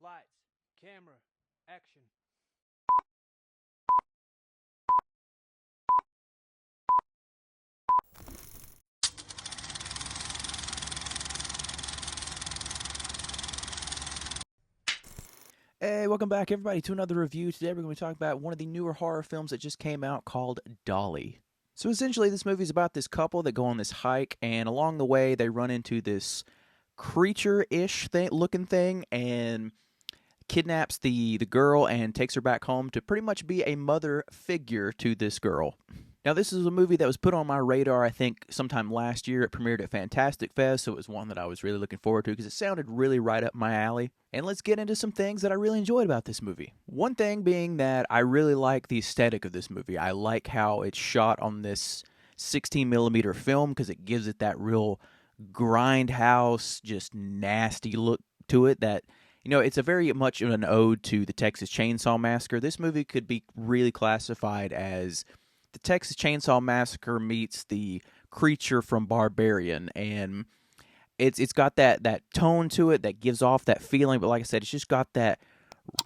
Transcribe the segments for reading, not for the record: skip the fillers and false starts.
Lights, camera, action. Hey, welcome back, everybody, to another review. Today we're going to be talking about one of the newer horror films that just came out called Dolly. So essentially, this movie is about this couple that go on this hike, and along the way, they run into this creature-ish looking thing, and kidnaps the girl and takes her back home to pretty much be a mother figure to this girl. Now, this is a movie that was put on my radar, I think, sometime last year. It premiered at Fantastic Fest, so it was one that I was really looking forward to because it sounded really right up my alley. And let's get into some things that I really enjoyed about this movie. One thing being that I really like the aesthetic of this movie. I like how it's shot on this 16mm film because it gives it that real grindhouse, just nasty look to it that, you know, it's a very much of an ode to the Texas Chainsaw Massacre. This movie could be really classified as the Texas Chainsaw Massacre meets the creature from Barbarian, and it's got that tone to it that gives off that feeling, but like I said, it's just got that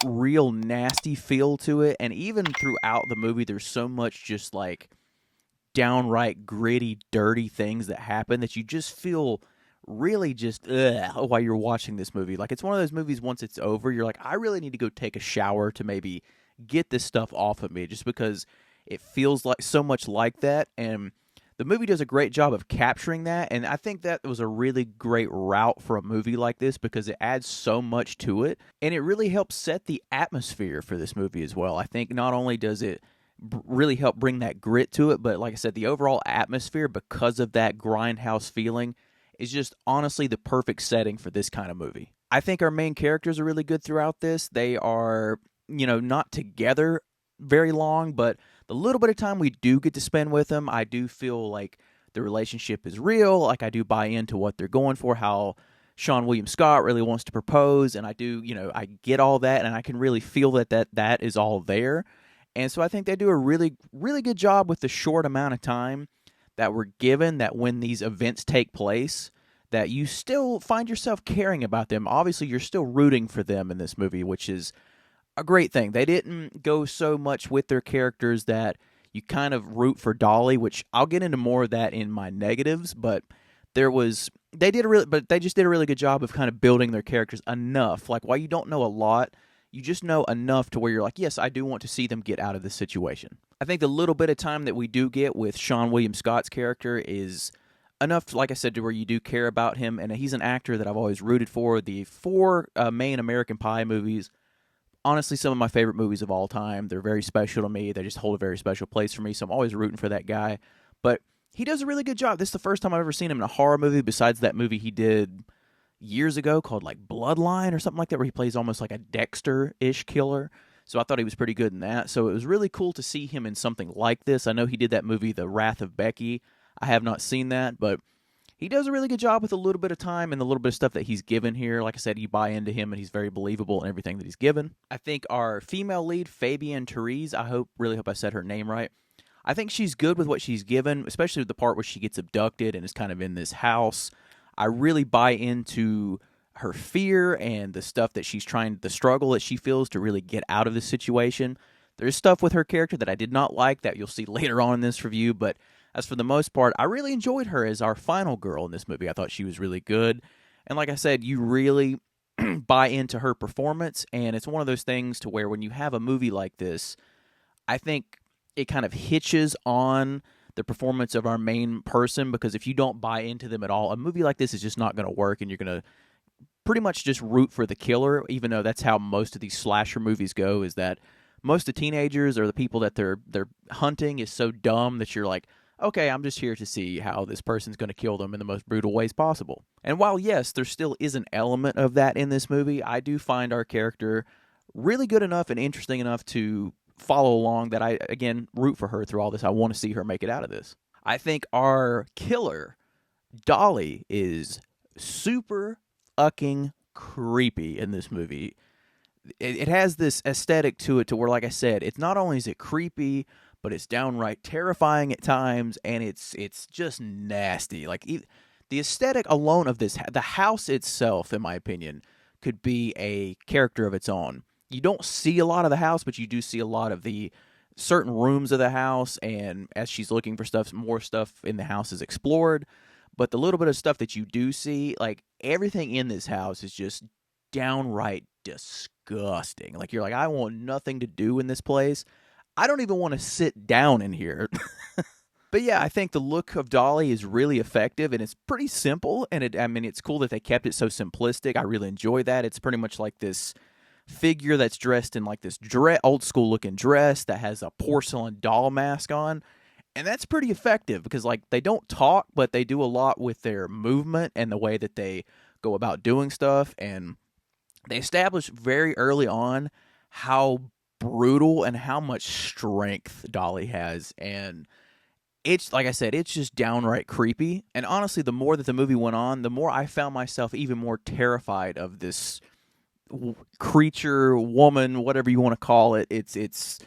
real nasty feel to it, and even throughout the movie, there's so much just like downright gritty, dirty things that happen that you just feel really just while you're watching this movie. Like, it's one of those movies, once it's over, you're like, I really need to go take a shower to maybe get this stuff off of me, just because it feels like so much like that, and the movie does a great job of capturing that, and I think that was a really great route for a movie like this because it adds so much to it, and it really helps set the atmosphere for this movie as well. I think not only does it really help bring that grit to it, but like I said, the overall atmosphere, because of that grindhouse feeling, is just honestly the perfect setting for this kind of movie. I think our main characters are really good throughout this. They are, not together very long, but the little bit of time we do get to spend with them, I do feel like the relationship is real. Like, I do buy into what they're going for, how Sean William Scott really wants to propose, and I do, I get all that, and I can really feel that is all there. And so I think they do a really, really good job with the short amount of time that we're given, that when these events take place, that you still find yourself caring about them. Obviously, you're still rooting for them in this movie, which is a great thing. They didn't go so much with their characters that you kind of root for Dolly, which I'll get into more of that in my negatives, but they just did a really good job of kind of building their characters enough. Like, while you don't know a lot, you just know enough to where you're like, yes, I do want to see them get out of this situation. I think the little bit of time that we do get with Sean William Scott's character is enough, like I said, to where you do care about him, and he's an actor that I've always rooted for. The four main American Pie movies, honestly, some of my favorite movies of all time. They're very special to me. They just hold a very special place for me, so I'm always rooting for that guy. But he does a really good job. This is the first time I've ever seen him in a horror movie besides that movie he did years ago called, like, Bloodline or something like that, where he plays almost like a Dexter-ish killer. So I thought he was pretty good in that. So it was really cool to see him in something like this. I know he did that movie, The Wrath of Becky. I have not seen that, but he does a really good job with a little bit of time and the little bit of stuff that he's given here. Like I said, you buy into him, and he's very believable in everything that he's given. I think our female lead, Fabienne Therese, really hope I said her name right. I think she's good with what she's given, especially with the part where she gets abducted and is kind of in this house. I really buy into her fear and the stuff that the struggle that she feels to really get out of this situation. There's stuff with her character that I did not like that you'll see later on in this review, but as for the most part, I really enjoyed her as our final girl in this movie. I thought she was really good. And like I said, you really buy into her performance, and it's one of those things to where when you have a movie like this, I think it kind of hitches on the performance of our main person, because if you don't buy into them at all, a movie like this is just not going to work, and you're going to pretty much just root for the killer, even though that's how most of these slasher movies go, is that most of the teenagers or the people that they're hunting is so dumb that you're like, okay, I'm just here to see how this person's going to kill them in the most brutal ways possible. And while, yes, there still is an element of that in this movie, I do find our character really good enough and interesting enough to follow along that I, again, root for her through all this. I want to see her make it out of this. I think our killer, Dolly, is super fucking creepy in this movie. It has this aesthetic to it to where, like I said, it's not only is it creepy, but it's downright terrifying at times, and it's just nasty. Like, the aesthetic alone of this, the house itself, in my opinion, could be a character of its own. You don't see a lot of the house, but you do see a lot of the certain rooms of the house, and as she's looking for stuff, more stuff in the house is explored. But the little bit of stuff that you do see, like everything in this house is just downright disgusting. Like you're like, I want nothing to do in this place. I don't even want to sit down in here. But yeah, I think the look of Dolly is really effective, and it's pretty simple. And it's cool that they kept it so simplistic. I really enjoy that. It's pretty much like this figure that's dressed in like this old school looking dress that has a porcelain doll mask on. And that's pretty effective because like they don't talk, but they do a lot with their movement and the way that they go about doing stuff. And they establish very early on how brutal and how much strength Dolly has. And it's, like I said, it's just downright creepy. And honestly, the more that the movie went on, the more I found myself even more terrified of this creature, woman, whatever you want to call it. It's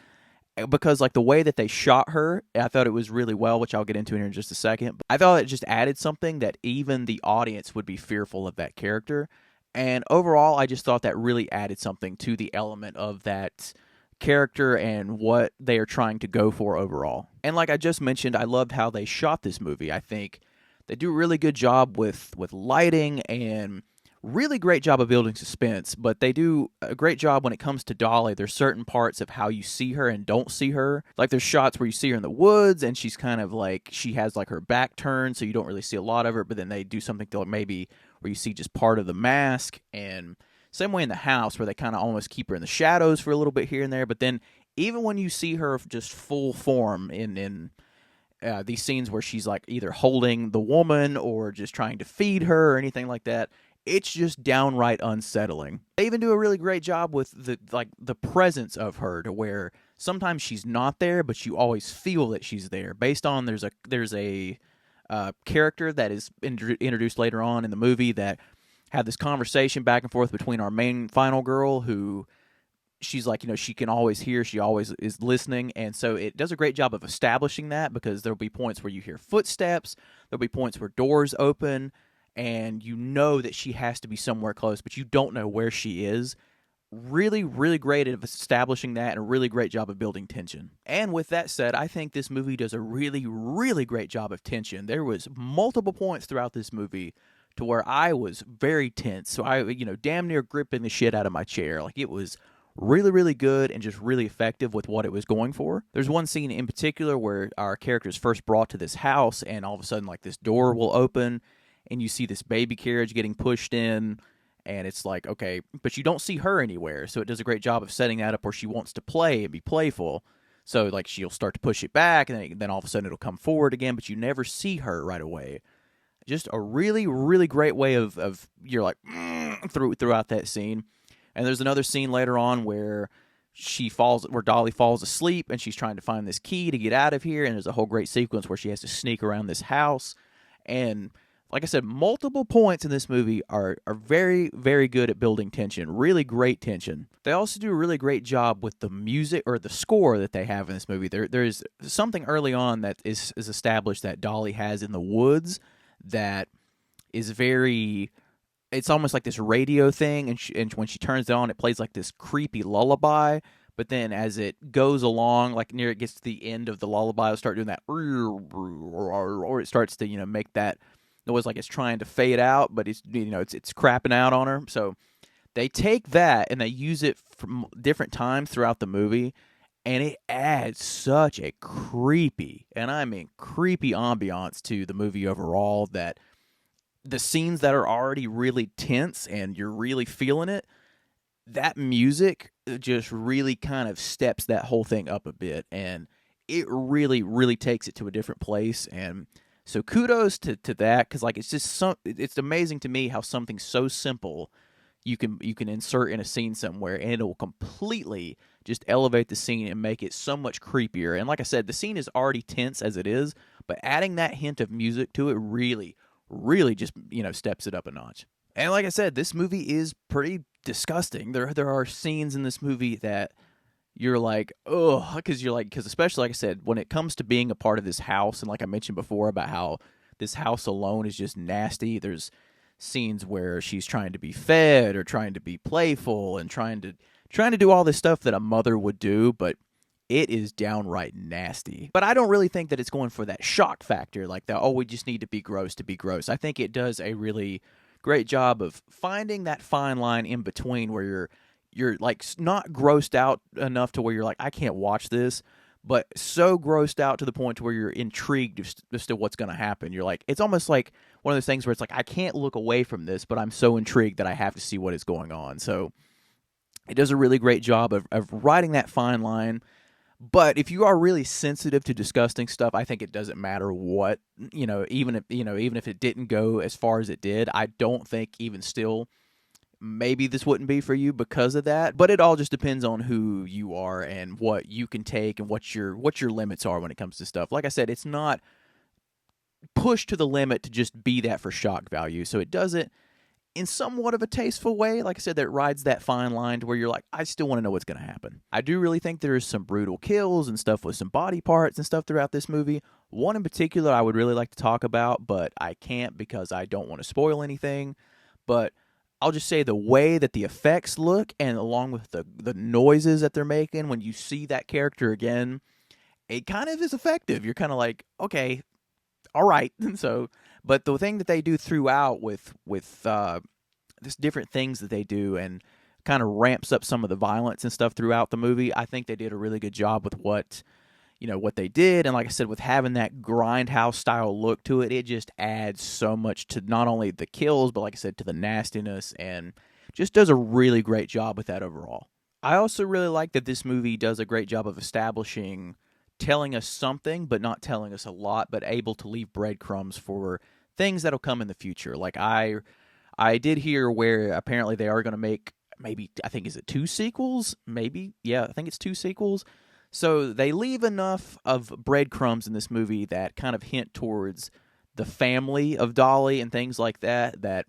because like the way that they shot her, I thought it was really well, which I'll get into here in just a second. I thought it just added something that even the audience would be fearful of that character. And overall, I just thought that really added something to the element of that character and what they are trying to go for overall. And like I just mentioned, I loved how they shot this movie. I think they do a really good job with lighting and really great job of building suspense, but they do a great job when it comes to Dolly. There's certain parts of how you see her and don't see her. Like there's shots where you see her in the woods and she's kind of like, she has like her back turned, so you don't really see a lot of her, but then they do something to maybe where you see just part of the mask. And same way in the house where they kind of almost keep her in the shadows for a little bit here and there. But then even when you see her just full form in these scenes where she's like either holding the woman or just trying to feed her or anything like that, it's just downright unsettling. They even do a really great job with the presence of her, to where sometimes she's not there, but you always feel that she's there. Based on there's a character that is introduced later on in the movie that had this conversation back and forth between our main final girl, who she's like, she can always hear, she always is listening. And so it does a great job of establishing that, because there'll be points where you hear footsteps, there'll be points where doors open, and you know that she has to be somewhere close, but you don't know where she is. Really, really great at establishing that, and a really great job of building tension. And with that said, I think this movie does a really, really great job of tension. There was multiple points throughout this movie to where I was very tense. So I, damn near gripping the shit out of my chair. Like, it was really, really good and just really effective with what it was going for. There's one scene in particular where our character is first brought to this house, and all of a sudden, like, this door will open, and you see this baby carriage getting pushed in, and it's like, okay, but you don't see her anywhere, so it does a great job of setting that up where she wants to play and be playful. So, like, she'll start to push it back, and then all of a sudden it'll come forward again, but you never see her right away. Just a really, really great way of you're like, throughout that scene. And there's another scene later on where Dolly falls asleep, and she's trying to find this key to get out of here, and there's a whole great sequence where she has to sneak around this house. And like I said, multiple points in this movie are very, very good at building tension. Really great tension. They also do a really great job with the music, or the score that they have in this movie. There's something early on that is established that Dolly has in the woods that is very... It's almost like this radio thing, and when she turns it on, it plays like this creepy lullaby. But then as it goes along, like near it gets to the end of the lullaby, it'll start doing that, or it starts to, make that noise like it's trying to fade out, but it's crapping out on her. So they take that and they use it from different times throughout the movie, and it adds such a creepy, and I mean creepy, ambiance to the movie overall, that the scenes that are already really tense and you're really feeling it, that music just really kind of steps that whole thing up a bit, and it really, really takes it to a different place. And so kudos to that, because like it's amazing to me how something so simple you can insert in a scene somewhere, and it will completely just elevate the scene and make it so much creepier. And like I said, the scene is already tense as it is, but adding that hint of music to it really, really just steps it up a notch. And like I said, this movie is pretty disgusting. There are scenes in this movie that you're like, oh, because especially, like I said, when it comes to being a part of this house, and like I mentioned before about how this house alone is just nasty, there's scenes where she's trying to be fed or trying to be playful and trying to do all this stuff that a mother would do, but it is downright nasty. But I don't really think that it's going for that shock factor, like that, oh, we just need to be gross to be gross. I think it does a really great job of finding that fine line in between where you're like not grossed out enough to where you're like, I can't watch this, but so grossed out to the point to where you're intrigued as to what's going to happen. You're like, it's almost like one of those things where it's like, I can't look away from this, but I'm so intrigued that I have to see what is going on. So it does a really great job of riding that fine line. But if you are really sensitive to disgusting stuff, I think it doesn't matter what, even if it didn't go as far as it did, I don't think even still, maybe this wouldn't be for you because of that. But it all just depends on who you are and what you can take and what your limits are when it comes to stuff. Like I said, it's not pushed to the limit to just be that for shock value. So it does it in somewhat of a tasteful way. Like I said, that rides that fine line to where you're like, I still want to know what's going to happen. I do really think there's some brutal kills and stuff with some body parts and stuff throughout this movie. One in particular I would really like to talk about, but I can't because I don't want to spoil anything. But I'll just say the way that the effects look, and along with the noises that they're making when you see that character again, it kind of is effective. You're kind of like, okay, all right. So, but the thing that they do throughout with this different things that they do and kind of ramps up some of the violence and stuff throughout the movie, I think they did a really good job with what they did. And like I said, with having that grindhouse style look to it, it just adds so much to not only the kills, but like I said, to the nastiness, and just does a really great job with that overall. I also really like that this movie does a great job of telling us something, but not telling us a lot, but able to leave breadcrumbs for things that'll come in the future. Like I did hear where apparently they are going to make, maybe, I think, is it 2 sequels? Maybe. Yeah, I think it's 2 sequels. So they leave enough of breadcrumbs in this movie that kind of hint towards the family of Dolly and things like that, that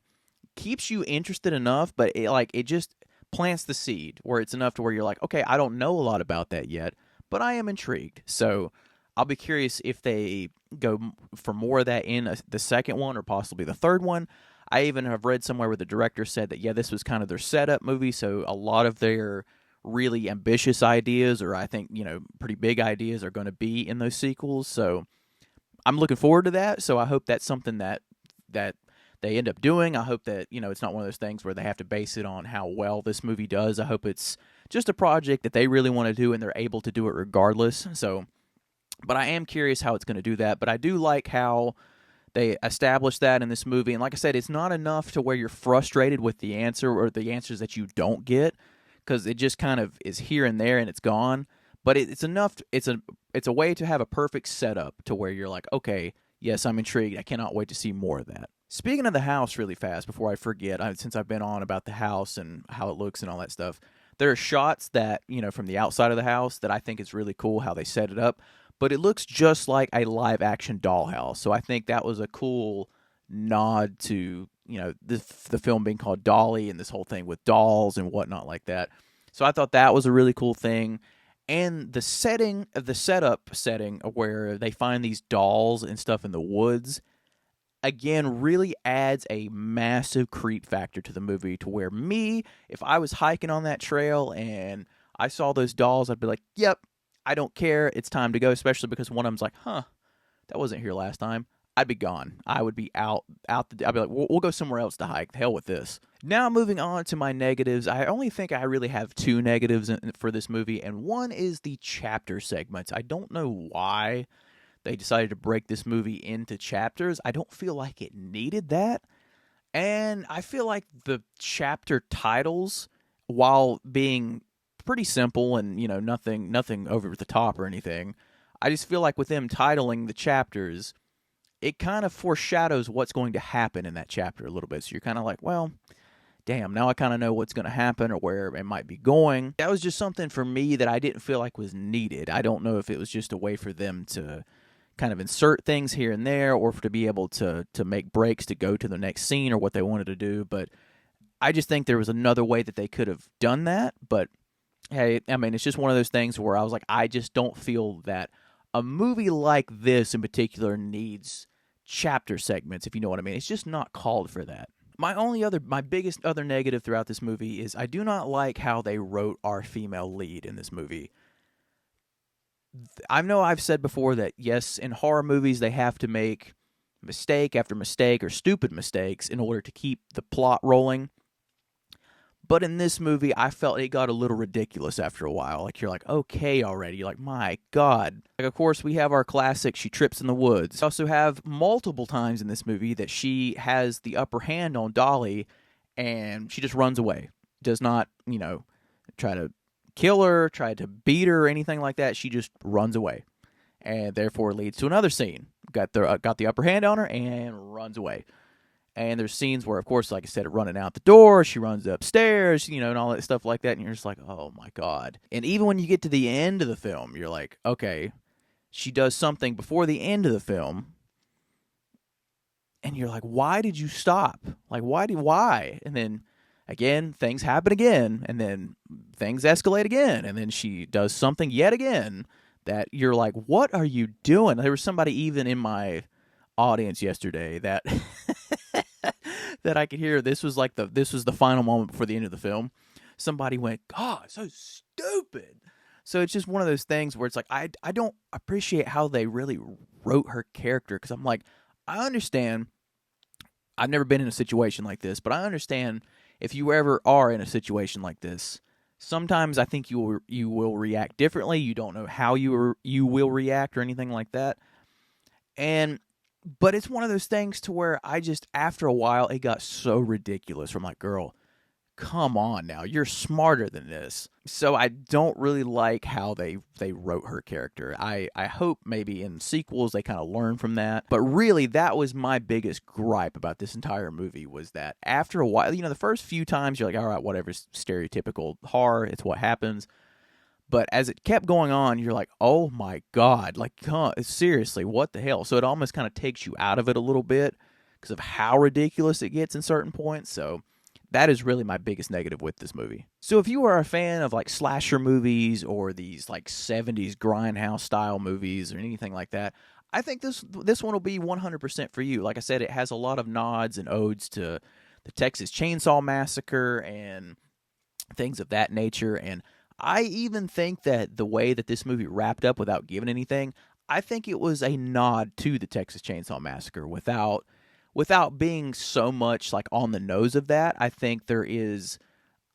keeps you interested enough, but it just plants the seed where it's enough to where you're like, okay, I don't know a lot about that yet, but I am intrigued. So I'll be curious if they go for more of that in the second one or possibly the third one. I even have read somewhere where the director said that, yeah, this was kind of their setup movie, so a lot of their really ambitious ideas, or I think, pretty big ideas, are going to be in those sequels. So I'm looking forward to that. So I hope that's something that they end up doing. I hope that, it's not one of those things where they have to base it on how well this movie does. I hope it's just a project that they really want to do and they're able to do it regardless. So, but I am curious how it's going to do that. But I do like how they established that in this movie. And like I said, it's not enough to where you're frustrated with the answer or the answers that you don't get, because it just kind of is here and there and it's gone. But it's enough. It's a way to have a perfect setup to where you're like, okay, yes, I'm intrigued. I cannot wait to see more of that. Speaking of the house really fast, before I forget, since I've been on about the house and how it looks and all that stuff, there are shots that, from the outside of the house that I think is really cool how they set it up. But it looks just like a live-action dollhouse. So I think that was a cool nod to, the film being called Dolly and this whole thing with dolls and whatnot like that. So I thought that was a really cool thing. And the setup setting where they find these dolls and stuff in the woods, again, really adds a massive creep factor to the movie, to where if I was hiking on that trail and I saw those dolls, I'd be like, yep, I don't care, it's time to go, especially because one of them's like, that wasn't here last time. I'd be gone. I would be out. I'd be like, we'll go somewhere else to hike. The hell with this. Now moving on to my negatives. I only think I really have 2 negatives for this movie, and one is the chapter segments. I don't know why they decided to break this movie into chapters. I don't feel like it needed that. And I feel like the chapter titles, while being pretty simple and, nothing over the top or anything, I just feel like with them titling the chapters, it kind of foreshadows what's going to happen in that chapter a little bit. So you're kind of like, well, damn, now I kind of know what's going to happen or where it might be going. That was just something for me that I didn't feel like was needed. I don't know if it was just a way for them to kind of insert things here and there, or to be able to make breaks to go to the next scene, or what they wanted to do. But I just think there was another way that they could have done that. But hey, I mean, it's just one of those things where I was like, I just don't feel that a movie like this in particular needs chapter segments, if you know what I mean. It's just not called for that. My biggest other negative throughout this movie is I do not like how they wrote our female lead in this movie. I know I've said before that, yes, in horror movies, they have to make mistake after mistake or stupid mistakes in order to keep the plot rolling. But in this movie, I felt it got a little ridiculous after a while. Like, you're like, okay already. You're like, my God. Like, of course, we have our classic, she trips in the woods. We also have multiple times in this movie that she has the upper hand on Dolly, and she just runs away. Does not, try to kill her, try to beat her, or anything like that. She just runs away. And therefore leads to another scene. Got the upper hand on her and runs away. And there's scenes where, of course, like I said, running out the door, she runs upstairs, and all that stuff like that. And you're just like, oh, my God. And even when you get to the end of the film, you're like, okay, she does something before the end of the film. And you're like, why did you stop? Like, why? And then, again, things happen again. And then things escalate again. And then she does something yet again that you're like, what are you doing? There was somebody even in my audience yesterday that that I could hear. This was the final moment before the end of the film. Somebody went, God, so stupid. So it's just one of those things where it's like, I don't appreciate how they really wrote her character, because I'm like, I understand. I've never been in a situation like this, but I understand if you ever are in a situation like this, sometimes I think you will react differently. You don't know how you will react or anything like that. But it's one of those things to where after a while, it got so ridiculous. I'm like, girl, come on now. You're smarter than this. So I don't really like how they wrote her character. I hope maybe in sequels they kind of learn from that. But really, that was my biggest gripe about this entire movie, was that after a while, the first few times you're like, all right, whatever, stereotypical horror, it's what happens. But as it kept going on, you're like, oh my God, like, seriously, what the hell? So it almost kind of takes you out of it a little bit because of how ridiculous it gets in certain points. So that is really my biggest negative with this movie. So if you are a fan of like slasher movies or these like 70s grindhouse style movies or anything like that, I think this one will be 100% for you. Like I said, it has a lot of nods and odes to the Texas Chainsaw Massacre and things of that nature. And I even think that the way that this movie wrapped up without giving anything, I think it was a nod to the Texas Chainsaw Massacre without being so much like on the nose of that. I think there is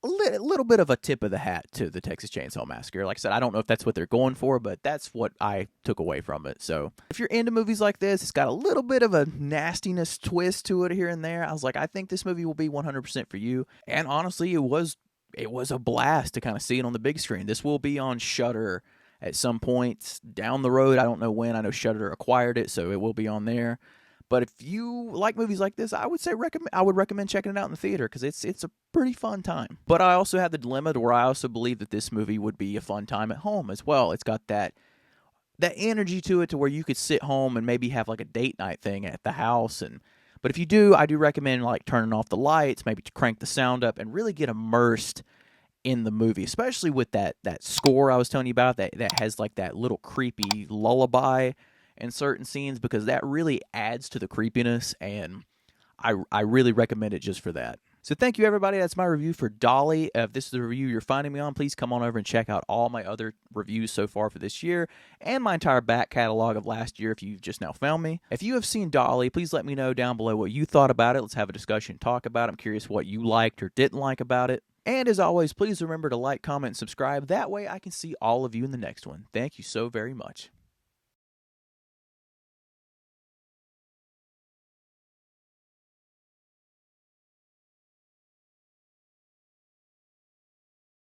a little bit of a tip of the hat to the Texas Chainsaw Massacre. Like I said, I don't know if that's what they're going for, but that's what I took away from it. So if you're into movies like this, it's got a little bit of a nastiness twist to it here and there. I was like, I think this movie will be 100% for you. And honestly, it was a blast to kind of see it on the big screen. This will be on Shudder at some point down the road. I don't know when. I know Shudder acquired it, so it will be on there. But if you like movies like this, I would recommend checking it out in the theater, because it's a pretty fun time. But I also have the dilemma to where I also believe that this movie would be a fun time at home as well. It's got that energy to it to where you could sit home and maybe have like a date night thing at the house. But if you do, I do recommend like turning off the lights, maybe to crank the sound up and really get immersed in the movie, especially with that score I was telling you about that has like that little creepy lullaby in certain scenes, because that really adds to the creepiness, and I really recommend it just for that. So thank you, everybody. That's my review for Dolly. If this is the review you're finding me on, please come on over and check out all my other reviews so far for this year and my entire back catalog of last year if you've just now found me. If you have seen Dolly, please let me know down below what you thought about it. Let's have a discussion, talk about it. I'm curious what you liked or didn't like about it. And as always, please remember to like, comment, and subscribe. That way I can see all of you in the next one. Thank you so very much.